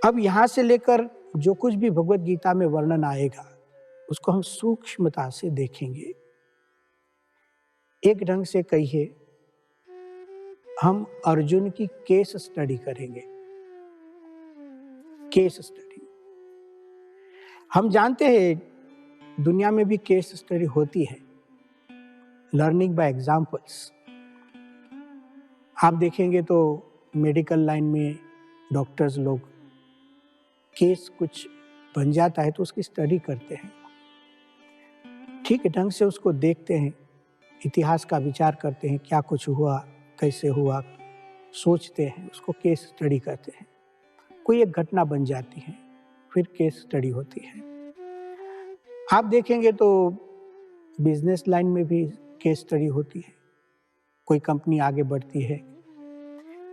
अब यहाँ से लेकर जो कुछ भी भगवत गीता में वर्णन आएगा उसको हम सूक्ष्मता से देखेंगे। एक ढंग से कहिए, हम अर्जुन की केस स्टडी करेंगे। केस स्टडी, हम जानते हैं दुनिया में भी केस स्टडी होती है, लर्निंग बाय एग्जाम्पल्स। आप देखेंगे तो मेडिकल लाइन में डॉक्टर्स लोग केस कुछ बन जाता है तो उसकी स्टडी करते हैं, ठीक ढंग से उसको देखते हैं, इतिहास का विचार करते हैं, क्या कुछ हुआ, कैसे हुआ, सोचते हैं, उसको केस स्टडी करते हैं। कोई एक घटना बन जाती है, फिर केस स्टडी होती है। आप देखेंगे तो बिजनेस लाइन में भी केस स्टडी होती है। कोई कंपनी आगे बढ़ती है,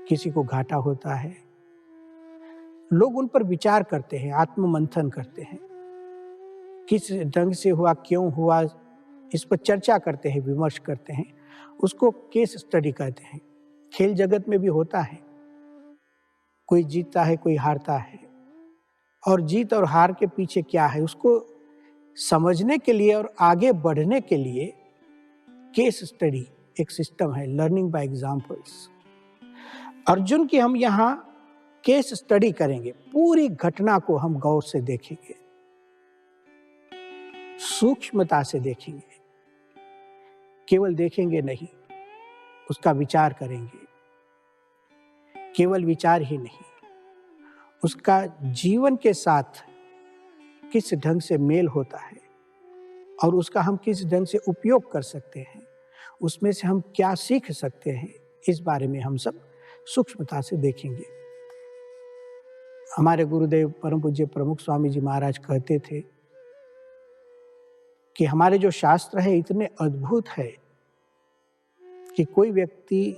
किसी को घाटा होता है, लोग उन पर विचार करते हैं, आत्ममंथन करते हैं, किस ढंग से हुआ, क्यों हुआ, इस पर चर्चा करते हैं, विमर्श करते हैं, उसको केस स्टडी कहते हैं। खेल जगत में भी होता है, कोई जीतता है, कोई हारता है, और जीत और हार के पीछे क्या है उसको समझने के लिए और आगे बढ़ने के लिए केस स्टडी एक सिस्टम है, लर्निंग बाय एग्जाम्पल्स। अर्जुन की हम यहाँ केस स्टडी करेंगे, पूरी घटना को हम गौर से देखेंगे, सूक्ष्मता से देखेंगे। केवल देखेंगे नहीं, उसका विचार करेंगे। केवल विचार ही नहीं, उसका जीवन के साथ किस ढंग से मेल होता है और उसका हम किस ढंग से उपयोग कर सकते हैं, उसमें से हम क्या सीख सकते हैं, इस बारे में हम सब सूक्ष्मता से देखेंगे। हमारे गुरुदेव परम पूज्य प्रमुख स्वामी जी महाराज कहते थे कि हमारे जो शास्त्र है इतने अद्भुत है कि कोई व्यक्ति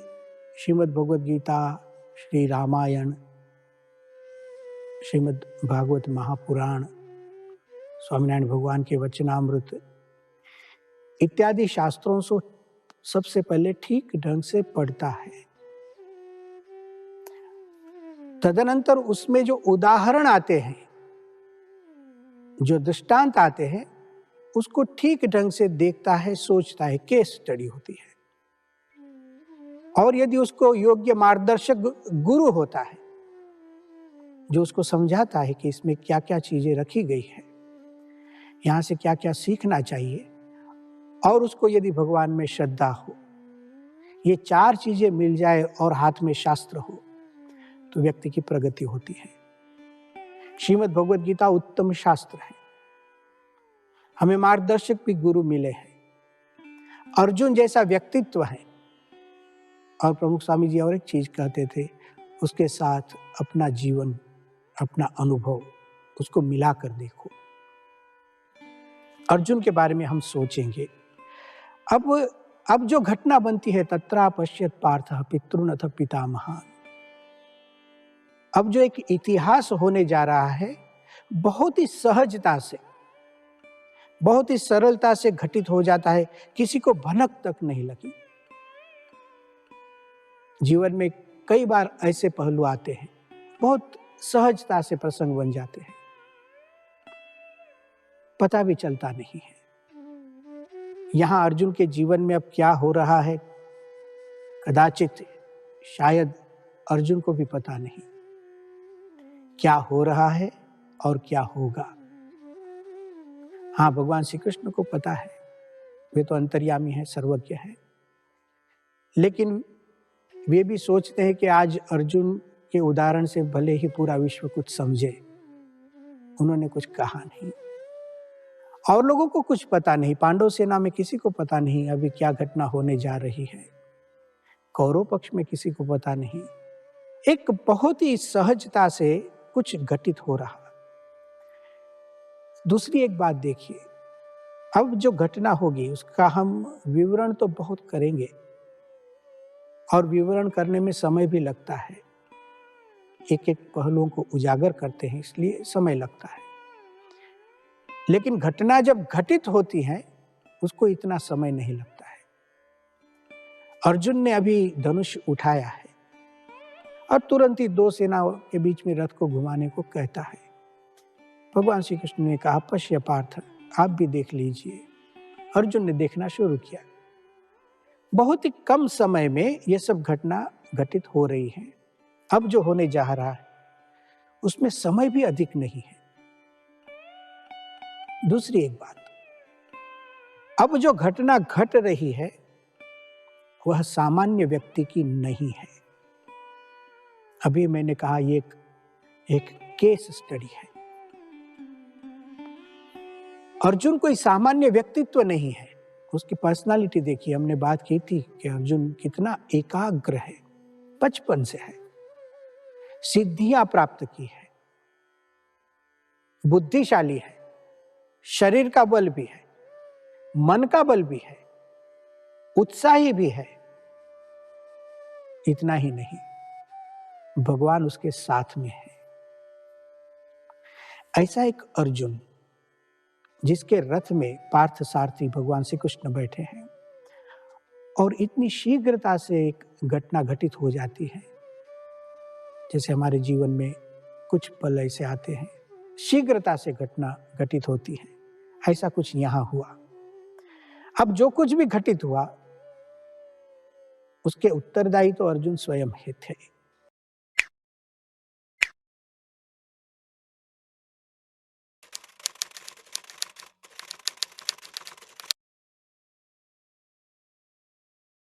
श्रीमद् भगवद गीता, श्री रामायण, श्रीमद् भागवत महापुराण, स्वामीनारायण भगवान के वचनामृत इत्यादि शास्त्रों से सबसे पहले ठीक ढंग से पढ़ता है। तदनंतर उसमें जो उदाहरण आते हैं, जो दृष्टांत आते हैं, उसको ठीक ढंग से देखता है, सोचता है, केस स्टडी होती है। और यदि उसको योग्य मार्गदर्शक गुरु होता है जो उसको समझाता है कि इसमें क्या क्या चीजें रखी गई है, यहाँ से क्या क्या सीखना चाहिए, और उसको यदि भगवान में श्रद्धा हो, ये चार चीजें मिल जाए और हाथ में शास्त्र हो, तो व्यक्ति की प्रगति होती है। श्रीमद् भगवद गीता उत्तम शास्त्र है, हमें मार्गदर्शक भी गुरु मिले हैं। अर्जुन जैसा व्यक्तित्व है। और प्रमुख स्वामी जी और एक चीज कहते थे, उसके साथ अपना जीवन, अपना अनुभव, उसको मिलाकर देखो। अर्जुन के बारे में हम सोचेंगे। अब जो घटना बनती है, तत्रा पश्यत पार्थः पितॄनथ पितामहान्, अब जो एक इतिहास होने जा रहा है, बहुत ही सहजता से, बहुत ही सरलता से घटित हो जाता है, किसी को भनक तक नहीं लगी। जीवन में कई बार ऐसे पहलू आते हैं, बहुत सहजता से प्रसंग बन जाते हैं, पता भी चलता नहीं है। यहां अर्जुन के जीवन में अब क्या हो रहा है, कदाचित शायद अर्जुन को भी पता नहीं क्या हो रहा है और क्या होगा। हाँ, भगवान श्री कृष्ण को पता है, वे तो अंतर्यामी है, सर्वज्ञ है। लेकिन वे भी सोचते हैं कि आज अर्जुन के उदाहरण से भले ही पूरा विश्व कुछ समझे। उन्होंने कुछ कहा नहीं, और लोगों को कुछ पता नहीं, पांडव सेना में किसी को पता नहीं अभी क्या घटना होने जा रही है, कौरव पक्ष में किसी को पता नहीं। एक बहुत ही सहजता से कुछ घटित हो रहा। दूसरी एक बात देखिए, अब जो घटना होगी उसका हम विवरण तो बहुत करेंगे, और विवरण करने में समय भी लगता है, एक एक पहलुओं को उजागर करते हैं, इसलिए समय लगता है। लेकिन घटना जब घटित होती है उसको इतना समय नहीं लगता है। अर्जुन ने अभी धनुष उठाया है और तुरंत ही दो सेनाओं के बीच में रथ को घुमाने को कहता है। भगवान श्री कृष्ण ने कहा, पश्य पार्थ, आप भी देख लीजिए। अर्जुन ने देखना शुरू किया। बहुत ही कम समय में ये सब घटना घटित हो रही है। अब जो होने जा रहा है उसमें समय भी अधिक नहीं है। दूसरी एक बात, अब जो घटना घट रही है वह सामान्य व्यक्ति की नहीं है। अभी मैंने कहा ये एक केस स्टडी है। अर्जुन कोई सामान्य व्यक्तित्व नहीं है। उसकी पर्सनालिटी देखिए, हमने बात की थी कि अर्जुन कितना एकाग्र है, बचपन से है, सिद्धियां प्राप्त की है, बुद्धिशाली है, शरीर का बल भी है, मन का बल भी है, उत्साही भी है। इतना ही नहीं, भगवान उसके साथ में है। ऐसा एक अर्जुन जिसके रथ में पार्थ सारथी भगवान श्री कृष्ण बैठे हैं और इतनी शीघ्रता से एक घटना घटित हो जाती है। जैसे हमारे जीवन में कुछ पल ऐसे आते हैं, शीघ्रता से घटना घटित होती है, ऐसा कुछ यहां हुआ। अब जो कुछ भी घटित हुआ उसके उत्तरदायी तो अर्जुन स्वयं ही थे।